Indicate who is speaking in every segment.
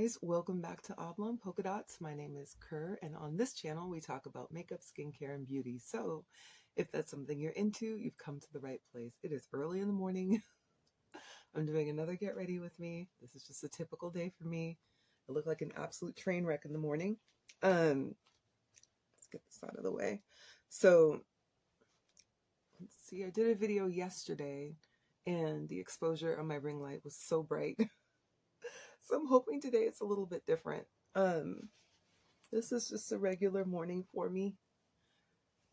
Speaker 1: guys, welcome back to Oblong Polka Dots. My name is Kerr, and on this channel we talk about makeup, skincare, and beauty. So if that's something you're into, you've come to the right place. It is early in the morning. I'm doing another get ready with me. This is just a typical day for me. I look like an absolute train wreck in the morning. Let's get this out of the way. So let's see, I did a video yesterday and the exposure on my ring light was so bright. So I'm hoping today it's a little bit different. This is just a regular morning for me.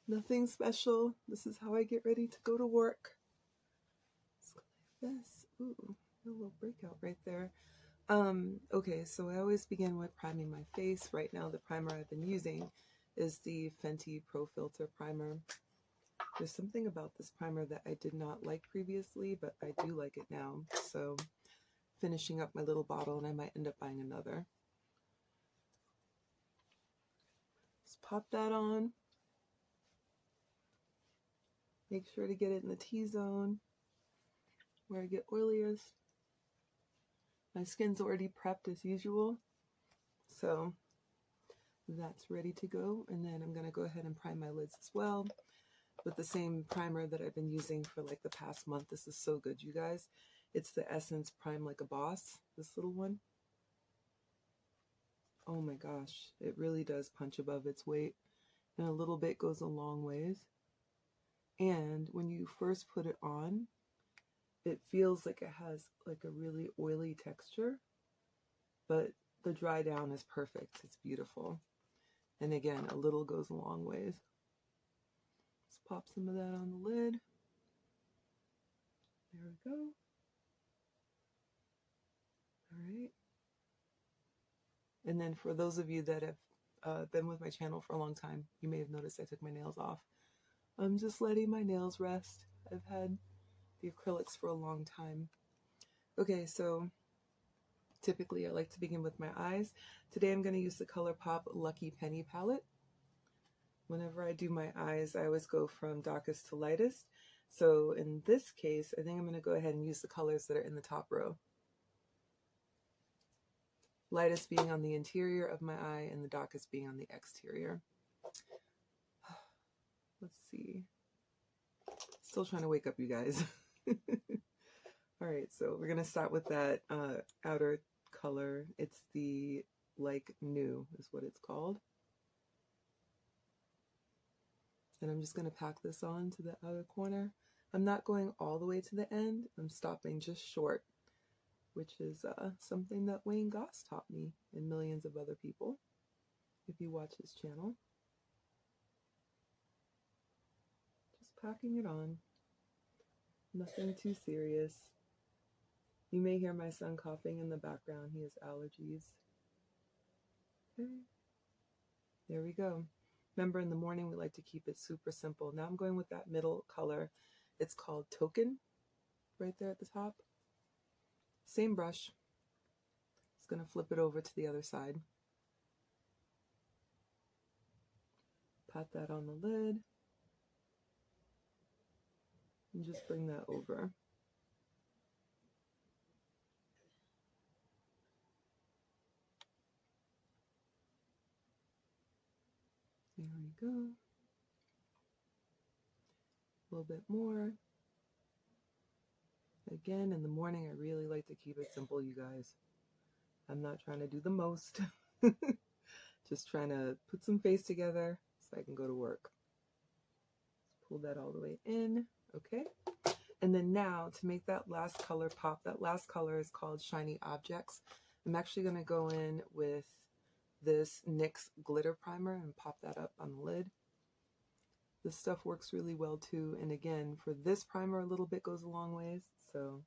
Speaker 1: Nothing special. This is how I get ready to go to work. Let's go like this. Ooh, a little breakout right there. Okay, so I always begin with priming my face. Right now, the primer I've been using is the Fenty Pro Filter Primer. There's something about this primer that I did not like previously, but I do like it now. So finishing up my little bottle, and I might end up buying another. Just pop that on. Make sure to get it in the T-zone where I get oiliest. My skin's already prepped as usual, so that's ready to go. And then I'm going to go ahead and prime my lids as well with the same primer that I've been using for like the past month. This is so good, you guys. It's the Essence Prime Like a Boss, this little one. Oh my gosh, it really does punch above its weight, and a little bit goes a long ways. And when you first put it on, it feels like it has like a really oily texture, but the dry down is perfect. It's beautiful. And again, a little goes a long ways. Let's pop some of that on the lid. There we go. All right. And then for those of you that have been with my channel for a long time, you may have noticed I took my nails off. I'm just letting my nails rest. I've had the acrylics for a long time. Okay, so typically I like to begin with my eyes. Today I'm going to use the ColourPop Lucky Penny palette. Whenever I do my eyes, I always go from darkest to lightest. So in this case, I think I'm going to go ahead and use the colors that are in the top row. Lightest being on the interior of my eye and the darkest being on the exterior. Let's see. Still trying to wake up, you guys. All right, so we're going to start with that outer color. It's the Like New is what it's called. And I'm just going to pack this on to the outer corner. I'm not going all the way to the end. I'm stopping just short, which is something that Wayne Goss taught me and millions of other people, if you watch his channel. Just packing it on. Nothing too serious. You may hear my son coughing in the background. He has allergies. Okay. There we go. Remember, in the morning, we like to keep it super simple. Now I'm going with that middle color. It's called Token, right there at the top. Same brush. Just going to flip it over to the other side. Pat that on the lid. And just bring that over. There we go. A little bit more. Again, in the morning, I really like to keep it simple, you guys. I'm not trying to do the most. Just trying to put some face together so I can go to work. Let's pull that all the way in. Okay. And then now, to make that last color pop, that last color is called Shiny Objects. I'm actually going to go in with this NYX glitter primer and pop that up on the lid. This stuff works really well too, and again, for this primer, a little bit goes a long ways, so,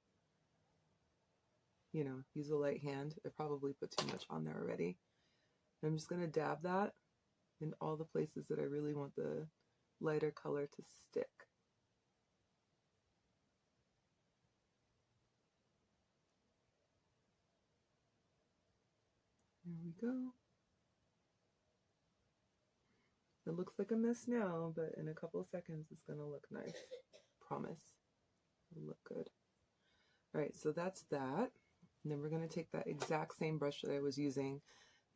Speaker 1: you know, use a light hand. I probably put too much on there already. And I'm just going to dab that in all the places that I really want the lighter color to stick. There we go. It looks like a mess now, but in a couple of seconds it's going to look nice. Promise. It'll look good. All right, so that's that. And then we're going to take that exact same brush that I was using,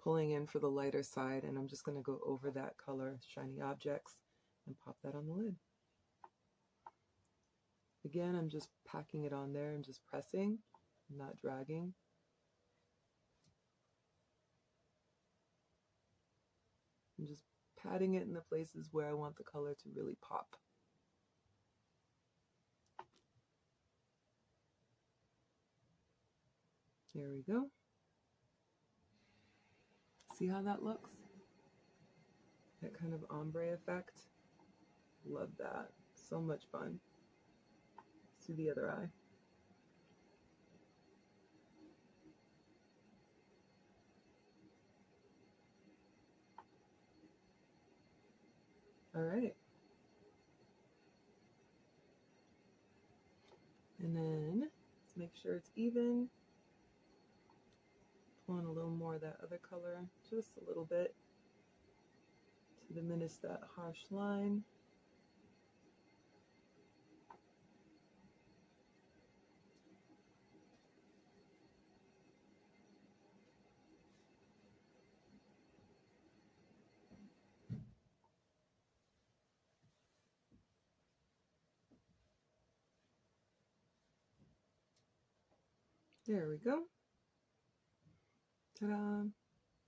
Speaker 1: pulling in for the lighter side, and I'm just going to go over that color, Shiny Objects, and pop that on the lid. Again, I'm just packing it on there and just pressing, not dragging. I'm just patting it in the places where I want the color to really pop. There we go. See how that looks? That kind of ombre effect. Love that. So much fun. Let's do the other eye. All right. And then let's make sure it's even. Pull in a little more of that other color, just a little bit, to diminish that harsh line. There we go. Ta-da!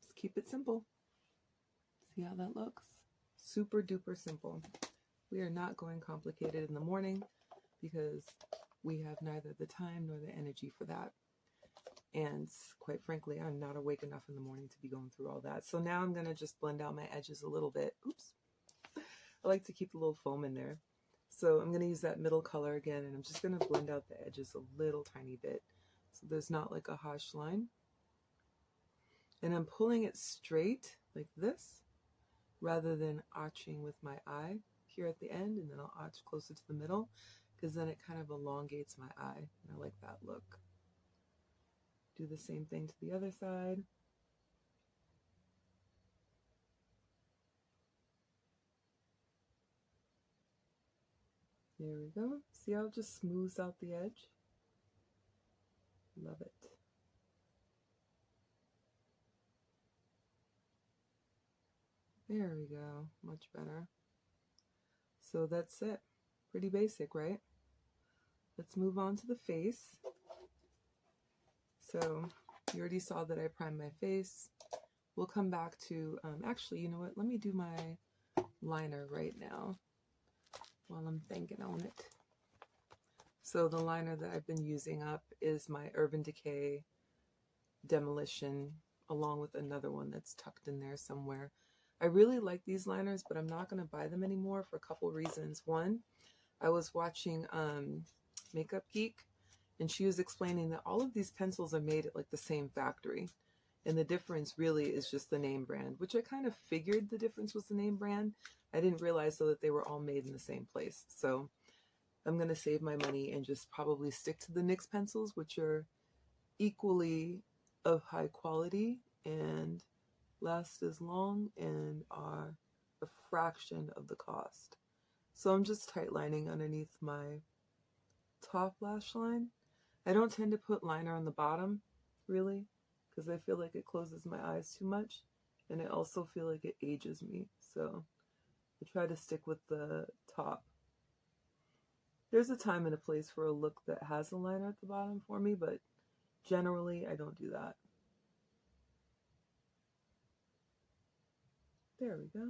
Speaker 1: Just keep it simple. See how that looks? Super duper simple. We are not going complicated in the morning because we have neither the time nor the energy for that. And quite frankly, I'm not awake enough in the morning to be going through all that. So now I'm going to just blend out my edges a little bit. Oops. I like to keep the little foam in there. So I'm going to use that middle color again, and I'm just going to blend out the edges a little tiny bit, so there's not like a harsh line. And I'm pulling it straight like this, rather than arching with my eye here at the end, and then I'll arch closer to the middle, because then it kind of elongates my eye, and I like that look. Do the same thing to the other side. There we go. See how it just smooths out the edge? Love it. There we go. Much better. So that's it. Pretty basic, right? Let's move on to the face. So you already saw that I primed my face. We'll come back to, actually, you know what? Let me do my liner right now while I'm thinking on it. So the liner that I've been using up is my Urban Decay Demolition, along with another one that's tucked in there somewhere. I really like these liners, but I'm not going to buy them anymore for a couple reasons. One, I was watching Makeup Geek, and she was explaining that all of these pencils are made at like the same factory. And the difference really is just the name brand, which I kind of figured the difference was the name brand. I didn't realize though that they were all made in the same place. So I'm going to save my money and just probably stick to the NYX pencils, which are equally of high quality and last as long and are a fraction of the cost. So I'm just tight lining underneath my top lash line. I don't tend to put liner on the bottom, really, because I feel like it closes my eyes too much, and I also feel like it ages me. So I try to stick with the top. There's a time and a place for a look that has a liner at the bottom for me, but generally I don't do that. There we go.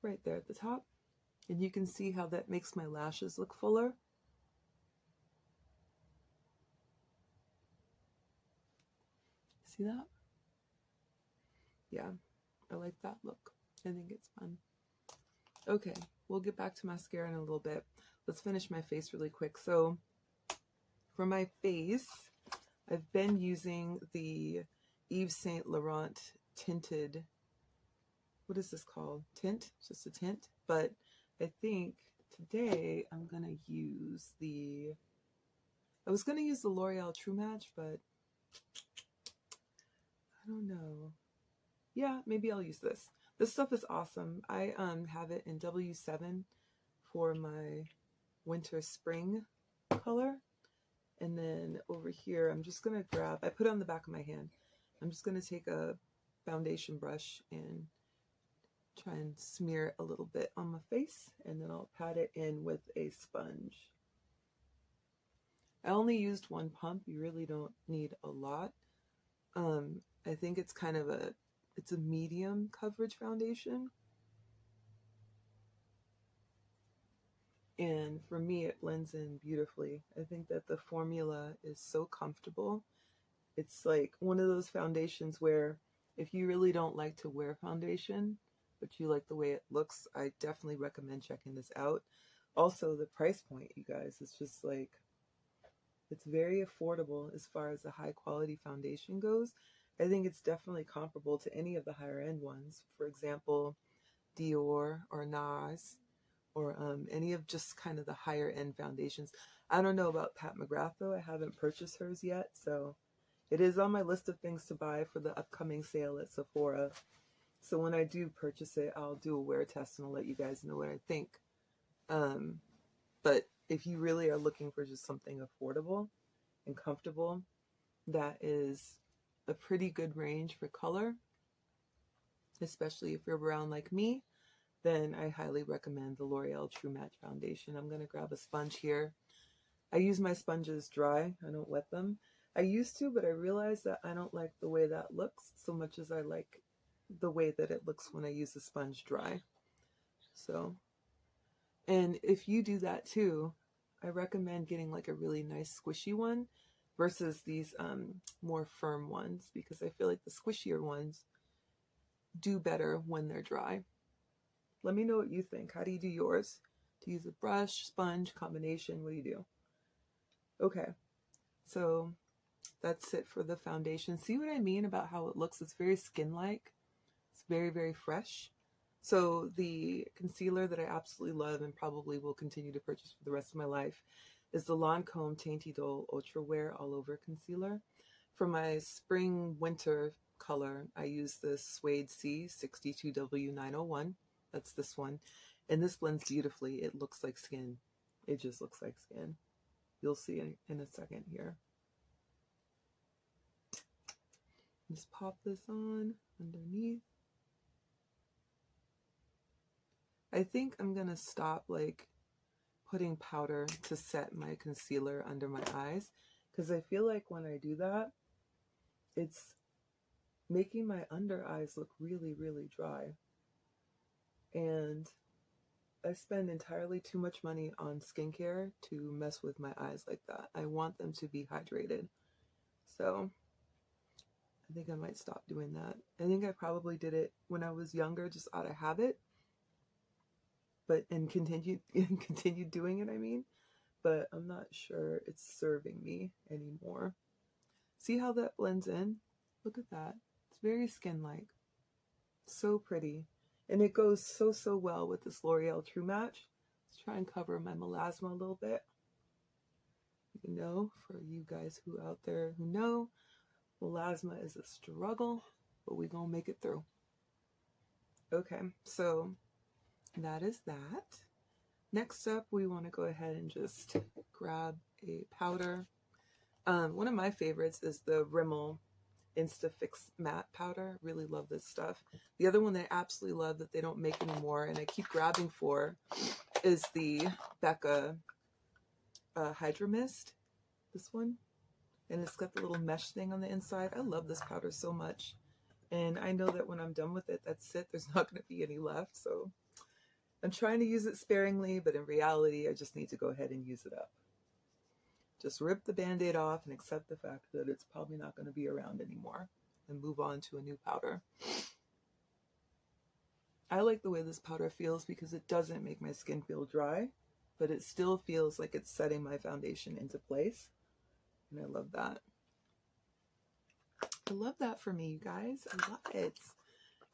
Speaker 1: Right there at the top. And you can see how that makes my lashes look fuller. See that? Yeah, I like that look. I think it's fun. Okay, we'll get back to mascara in a little bit. Let's finish my face really quick. So for my face, I've been using the Yves Saint Laurent tinted, what is this called? Tint? It's just a tint. But I think today I'm going to use I was going to use the L'Oreal True Match, but I don't know. Yeah, maybe I'll use this. This stuff is awesome. I have it in W7 for my winter spring color, And then over here, I'm just going to grab, I put it on the back of my hand. I'm just going to take a foundation brush and try and smear it a little bit on my face, and then I'll pat it in with a sponge. I only used one pump. You really don't need a lot. I think it's kind of it's a medium coverage foundation. And for me, it blends in beautifully. I think that the formula is so comfortable. It's like one of those foundations where if you really don't like to wear foundation, but you like the way it looks, I definitely recommend checking this out. Also, the price point, you guys, it's just like, it's very affordable as far as the high quality foundation goes. I think it's definitely comparable to any of the higher end ones. For example, Dior or NARS, or any of just kind of the higher end foundations. I don't know about Pat McGrath though. I haven't purchased hers yet, so it is on my list of things to buy for the upcoming sale at Sephora. So when I do purchase it, I'll do a wear test and I'll let you guys know what I think. But if you really are looking for just something affordable and comfortable, that is a pretty good range for color, especially if you're brown like me, then I highly recommend the L'Oreal True Match Foundation. I'm going to grab a sponge here. I use my sponges dry. I don't wet them. I used to, but I realized that I don't like the way that looks so much as I like the way that it looks when I use the sponge dry. So, and if you do that too, I recommend getting like a really nice squishy one versus these more firm ones, because I feel like the squishier ones do better when they're dry. Let me know what you think. How do you do yours? Do you use a brush, sponge, combination? What do you do? Okay, so that's it for the foundation. See what I mean about how it looks? It's very skin-like. It's very, very fresh. So the concealer that I absolutely love and probably will continue to purchase for the rest of my life is the Lancome Tainty Doll Ultra Wear All Over Concealer. For my spring-winter color, I use this Suede C 62W901. That's this one. And this blends beautifully. It looks like skin. It just looks like skin. You'll see in a second here. Just pop this on underneath. I think I'm going to stop like putting powder to set my concealer under my eyes, because I feel like when I do that, it's making my under eyes look really, really dry. And I spend entirely too much money on skincare to mess with my eyes like that. I want them to be hydrated. So I think I might stop doing that. I think I probably did it when I was younger, just out of habit. And continued doing it, I mean. But I'm not sure it's serving me anymore. See how that blends in? Look at that. It's very skin-like. So pretty. And it goes so, so well with this L'Oreal True Match. Let's try and cover my melasma a little bit. You know, for you guys who out there who know, melasma is a struggle, but we're going to make it through. Okay, so that is that. Next up, we want to go ahead and just grab a powder. One of my favorites is the Rimmel Instafix Matte Powder. Really love this stuff. The other one that I absolutely love that they don't make anymore and I keep grabbing for is the Becca Hydra Mist. This one. And it's got the little mesh thing on the inside. I love this powder so much. And I know that when I'm done with it, that's it. There's not going to be any left. So I'm trying to use it sparingly, but in reality, I just need to go ahead and use it up. Just rip the Band-Aid off and accept the fact that it's probably not going to be around anymore and move on to a new powder. I like the way this powder feels because it doesn't make my skin feel dry, but it still feels like it's setting my foundation into place. And I love that. I love that for me, you guys. I love it.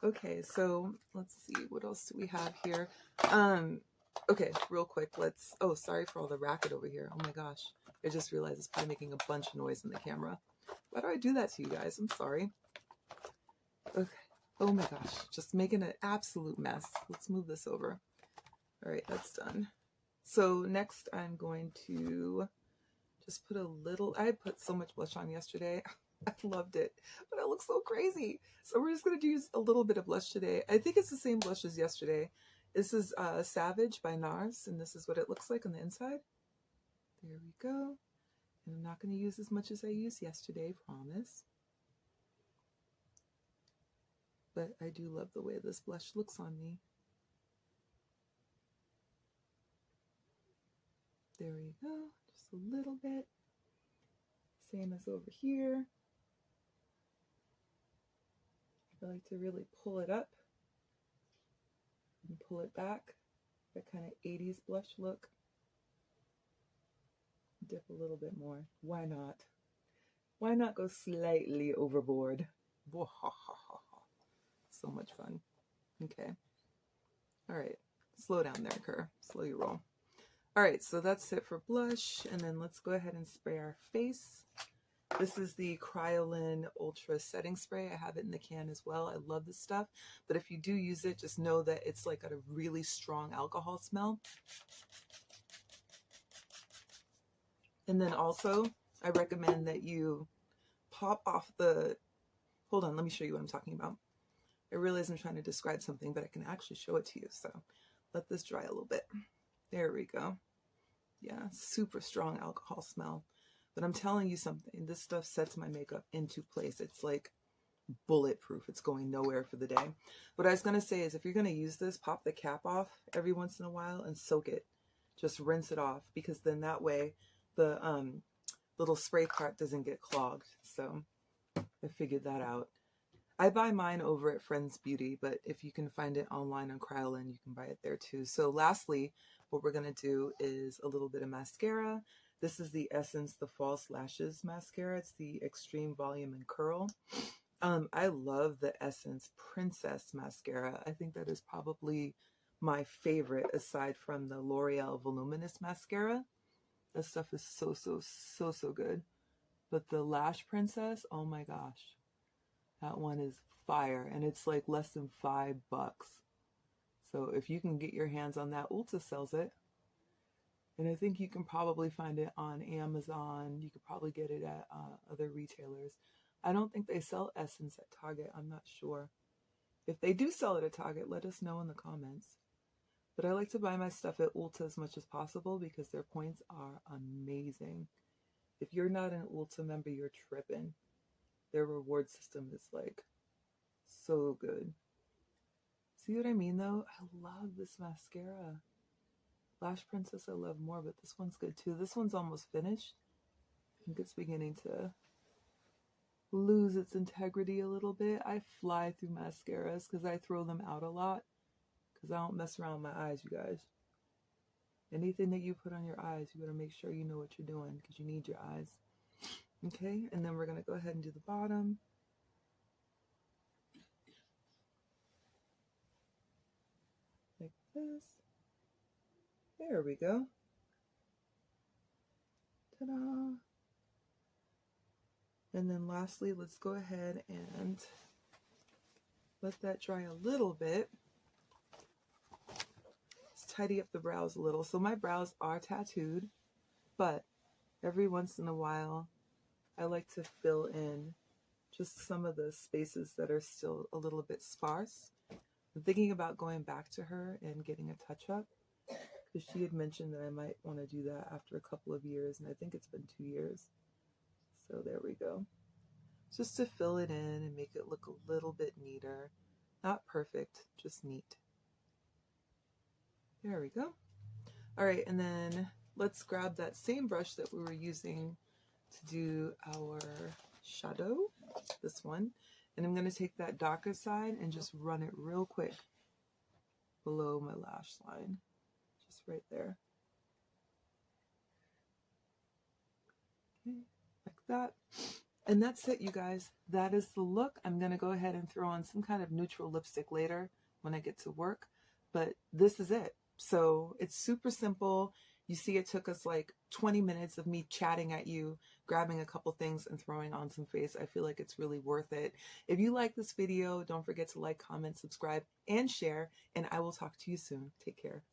Speaker 1: Okay, so let's see. What else do we have here? Okay, real quick. Oh, sorry for all the racket over here. Oh my gosh. I just realized it's probably making a bunch of noise in the camera. Why do I do that to you guys? I'm sorry. Okay. Oh my gosh. Just making an absolute mess. Let's move this over. All right, that's done. So next I'm going to Just put a little, I put so much blush on yesterday. I loved it, but I look so crazy. So we're just going to use a little bit of blush today. I think it's the same blush as yesterday. This is Savage by NARS, and this is what it looks like on the inside. There we go. And I'm not going to use as much as I used yesterday, promise. But I do love the way this blush looks on me. There we go, just a little bit. Same as over here. I like to really pull it up and pull it back. That kind of 80s blush look. Dip a little bit more. Why not? Why not go slightly overboard? So much fun. Okay. All right. Slow down there, Kerr. Slow your roll. All right, so that's it for blush. And then let's go ahead and spray our face. This is the Kryolan Ultra Setting Spray. I have it in the can as well. I love this stuff. But if you do use it, just know that it's like got a really strong alcohol smell. And then also, I recommend that you pop off the... Hold on, let me show you what I'm talking about. I realize I'm trying to describe something, but I can actually show it to you. So let this dry a little bit. There we go. Yeah, super strong alcohol smell. But I'm telling you something, this stuff sets my makeup into place. It's like bulletproof. It's going nowhere for the day. What I was going to say is if you're going to use this, pop the cap off every once in a while and soak it. Just rinse it off, because then that way the little spray cart doesn't get clogged. So I figured that out. I buy mine over at Friends Beauty, but if you can find it online on Kryolan, you can buy it there too. So lastly, what we're going to do is a little bit of mascara. This is the Essence The False Lashes Mascara. It's the Extreme Volume and Curl. I love the Essence Princess Mascara. I think that is probably my favorite aside from the L'Oreal Voluminous Mascara. That stuff is so good. But the Lash Princess, oh my gosh. That one is fire, and it's like less than $5. So if you can get your hands on that, Ulta sells it. And I think you can probably find it on Amazon. You could probably get it at other retailers. I don't think they sell Essence at Target. I'm not sure. If they do sell it at Target, let us know in the comments. But I like to buy my stuff at Ulta as much as possible because their points are amazing. If you're not an Ulta member, you're tripping. Their reward system is like so good. See what I mean though? I love this mascara. Lash Princess I love more, but this one's good too. This one's almost finished. I think it's beginning to lose its integrity a little bit. I fly through mascaras because I throw them out a lot because I don't mess around with my eyes, you guys. Anything that you put on your eyes, you gotta make sure you know what you're doing because you need your eyes. Okay, and then we're going to go ahead and do the bottom. Like this. There we go. Ta-da! And then lastly, let's go ahead and let that dry a little bit. Let's tidy up the brows a little. So my brows are tattooed, but every once in a while, I like to fill in just some of the spaces that are still a little bit sparse. I'm thinking about going back to her and getting a touch-up because she had mentioned that I might want to do that after a couple of years, and I think it's been 2 years. So there we go. Just to fill it in and make it look a little bit neater. Not perfect, just neat. There we go. All right, and then let's grab that same brush that we were using to do our shadow, this one, and I'm going to take that darker side and just run it real quick below my lash line, just right there. Okay, like that. And that's it, you guys. That is the look. I'm going to go ahead and throw on some kind of neutral lipstick later when I get to work, but this is it. So it's super simple. You see, it took us like 20 minutes of me chatting at you, grabbing a couple things and throwing on some face. I feel like it's really worth it. If you like this video, don't forget to like, comment, subscribe, and share, and I will talk to you soon. Take care.